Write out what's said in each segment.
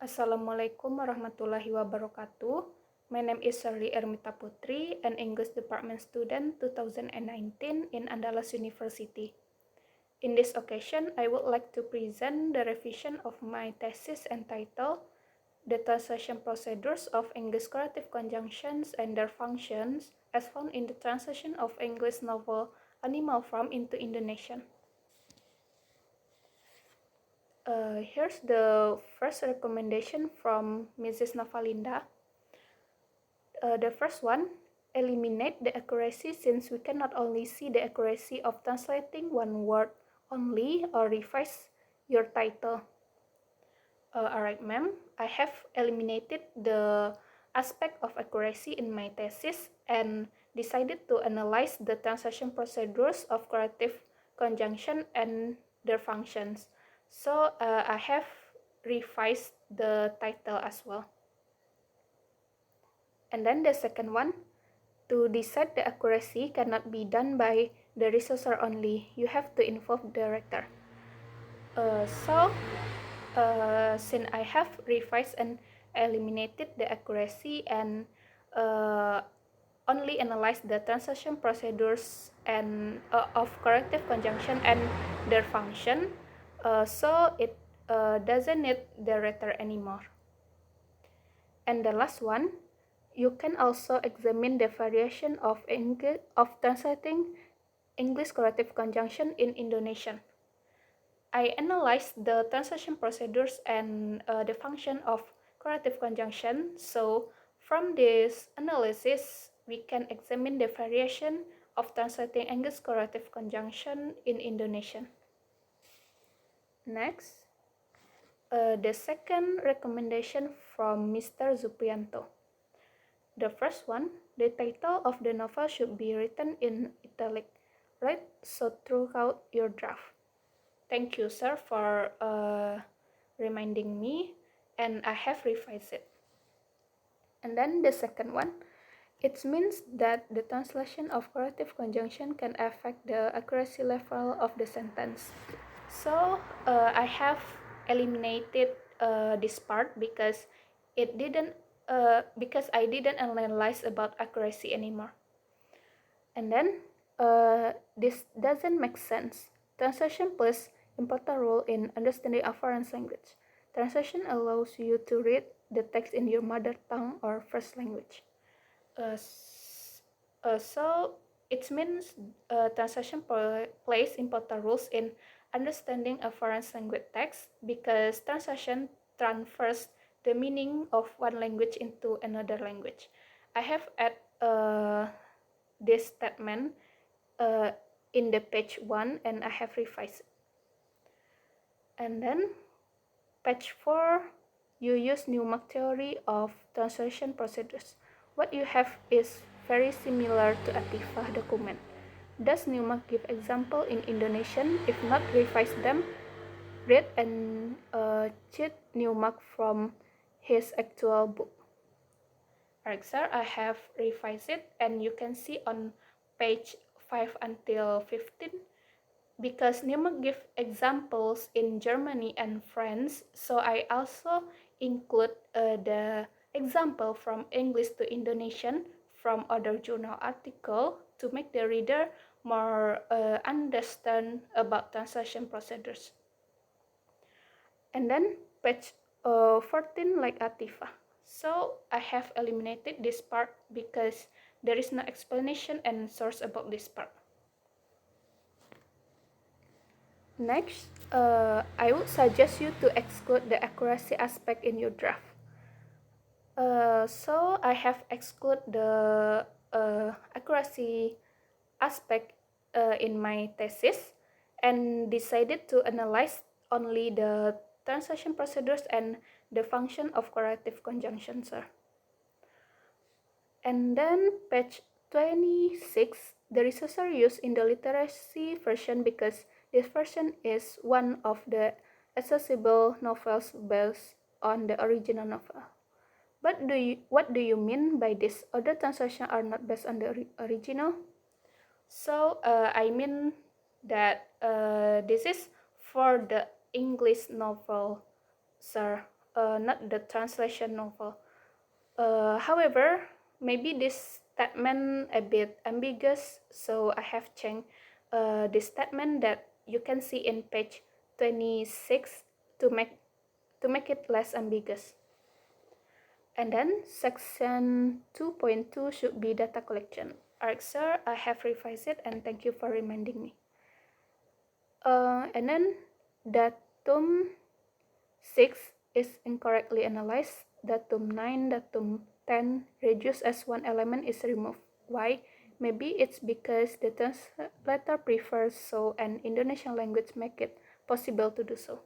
Assalamualaikum warahmatullahi wabarakatuh. My name is Shirley Ermita Putri, an English department student 2019 in Andalas University. In this occasion, I would like to present the revision of my thesis entitled The Translation Procedures of English Correlative Conjunctions and Their Functions as found in the translation of English novel Animal Farm into Indonesian. Here's the first recommendation from Mrs. Navalinda. The first one, eliminate the accuracy since we can not only see the accuracy of translating one word only or revise your title. Alright, ma'am, I have eliminated the aspect of accuracy in my thesis and decided to analyze the translation procedures of correlative conjunction and their functions. So I have revised the title as well. And then the second one, to decide the accuracy cannot be done by the researcher only. You have to involve the director. Since I have revised and eliminated the accuracy and only analyzed the translation procedures and of corrective conjunction and their function, so it doesn't need the director anymore. And the last one, you can also examine the variation of translating English corrective conjunction in Indonesian. I analyzed the translation procedures and the function of corrective conjunction. So from this analysis, we can examine the variation of translating English corrective conjunction in Indonesian. Next, the second recommendation from Mr. Zuprianto. The first one, the title of the novel should be written in italic, right? So throughout your draft. Thank you, sir, for reminding me, and I have revised it. And then the second one, it means that the translation of corrective conjunction can affect the accuracy level of the sentence. So I have eliminated this part because because I didn't analyze about accuracy anymore. And then this doesn't make sense. Translation plays important role in understanding a foreign language. Translation allows you to read the text in your mother tongue or first language. So it means translation plays important roles in understanding a foreign language text because translation transfers the meaning of one language into another language. I have added this statement in the page 1 and I have revised it. And then page 4, you use Newmark theory of translation procedures. What you have is very similar to Atifah document. Does Newmark give example in Indonesian? If not, revise them. Read and cheat Newmark from his actual book. Alright, sir, I have revised it and you can see on page 5 until 15 because Newmark give examples in Germany and France, so I also include the example from English to Indonesian from other journal article to make the reader more understand about translation procedures. And then page 14 like Atifah. So I have eliminated this part because there is no explanation and source about this part. Next, I would suggest you to exclude the accuracy aspect in your draft. So I have excluded the accuracy aspect in my thesis and decided to analyze only the translation procedures and the function of corrective conjunction, sir. And then page 26, the resources used in the literacy version because this version is one of the accessible novels based on the original novel. But what do you mean by this? Other translations are not based on the original? So I mean that this is for the English novel, sir. not the translation novel. However, maybe this statement a bit ambiguous, so I have changed the statement that you can see in page 26 to make it less ambiguous. And then section 2.2 should be data collection. Alright, sir, I have revised it and thank you for reminding me. And then datum 6 is incorrectly analyzed. Datum 9, datum 10 reduced as one element is removed. Why? Maybe it's because the translator prefers so and Indonesian language make it possible to do so.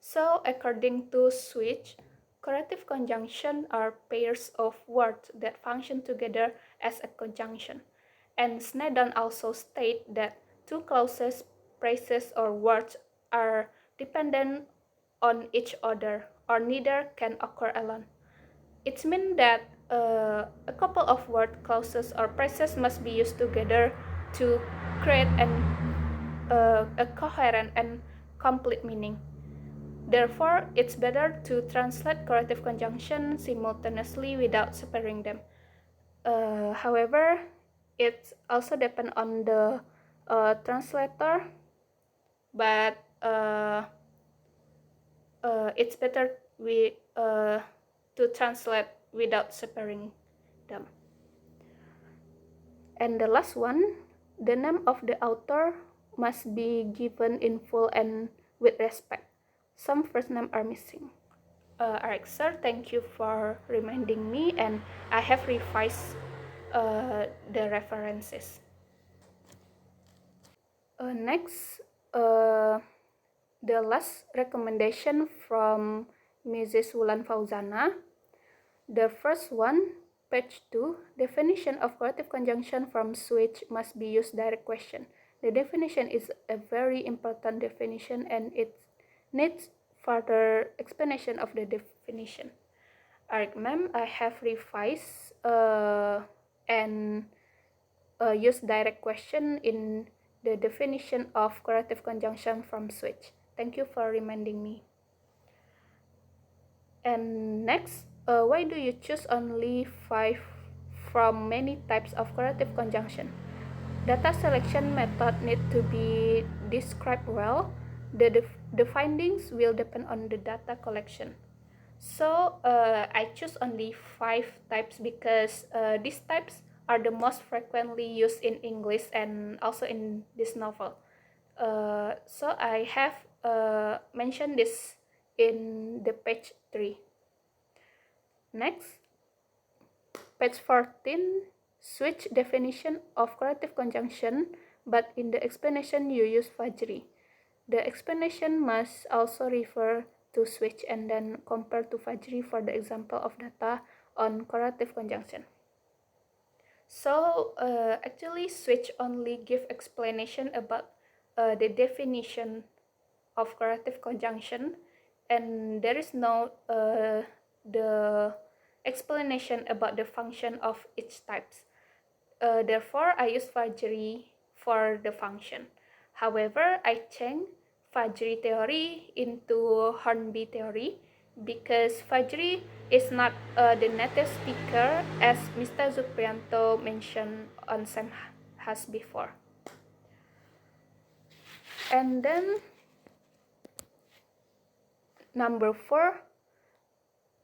So according to Switch, correlative conjunction are pairs of words that function together as a conjunction. And Snedden also state that two clauses, phrases, or words are dependent on each other, or neither can occur alone. It means that a couple of word clauses or phrases must be used together to create a coherent and complete meaning. Therefore, it's better to translate correlative conjunction simultaneously without separating them. However, it also depends on the translator, but it's better to translate without separating them. And the last one, the name of the author must be given in full and with respect. Some first names are missing. Alright, sir, thank you for reminding me, and I have revised the references. Next, the last recommendation from Mrs. Wulan Fauzana. The first one, page 2, definition of correlative conjunction from Switch must be used direct question. The definition is a very important definition and it needs further explanation of the definition. Alright, ma'am, I have revised and used direct question in the definition of correlative conjunction from Switch. Thank you for reminding me. And next, why do you choose only 5 from many types of correlative conjunction? Data selection method need to be described well. The findings will depend on the data collection. So I choose only 5 types because these types are the most frequently used in English and also in this novel. So I have mentioned this in the page 3. Next, page 14, switch definition of correlative conjunction, but in the explanation you use Fajri. The explanation must also refer to switch and then compare to Fajri for the example of data on correlative conjunction. So actually switch only give explanation about the definition of correlative conjunction, and there is no the explanation about the function of each types. Therefore, I use Fajri for the function. However, I change Fajri theory into Hornby theory because Fajri is not the native speaker as Mr. Zuprianto mentioned on Samhas before. And then number 4,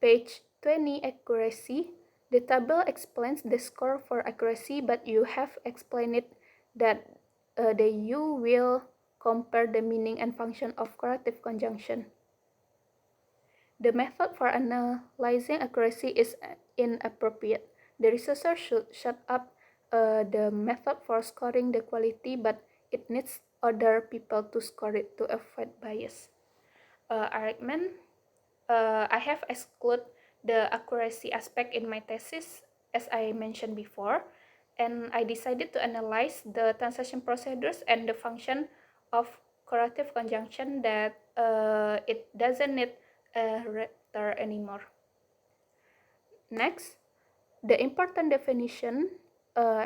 page 20, accuracy. The table explains the score for accuracy, but you have explained it that you will compare the meaning and function of correlative conjunction. The method for analyzing accuracy is inappropriate. The researcher should shut up the method for scoring the quality, but it needs other people to score it to avoid bias. Argument. I have excluded the accuracy aspect in my thesis, as I mentioned before, and I decided to analyze the translation procedures and the function of correlative conjunction that it doesn't need a rector anymore. Next, the important definition,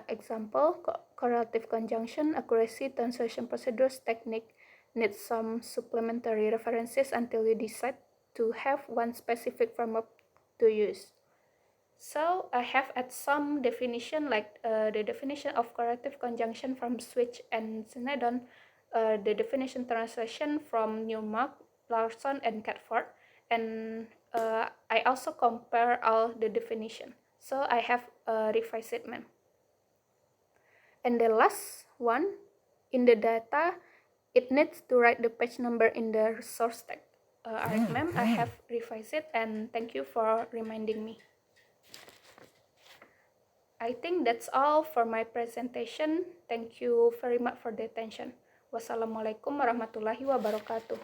example, correlative conjunction, accuracy, translation procedures, technique, needs some supplementary references until you decide to have one specific framework to use. So I have added some definition like the definition of corrective conjunction from Switch and Snedon, the definition translation from Newmark, Larson, and Catford, and I also compare all the definition. So I have revised it, ma'am. And the last one, in the data, it needs to write the page number in the source tag. Alright, ma'am, I have revised it, and thank you for reminding me. I think that's all for my presentation. Thank you very much for the attention. Wassalamualaikum warahmatullahi wabarakatuh.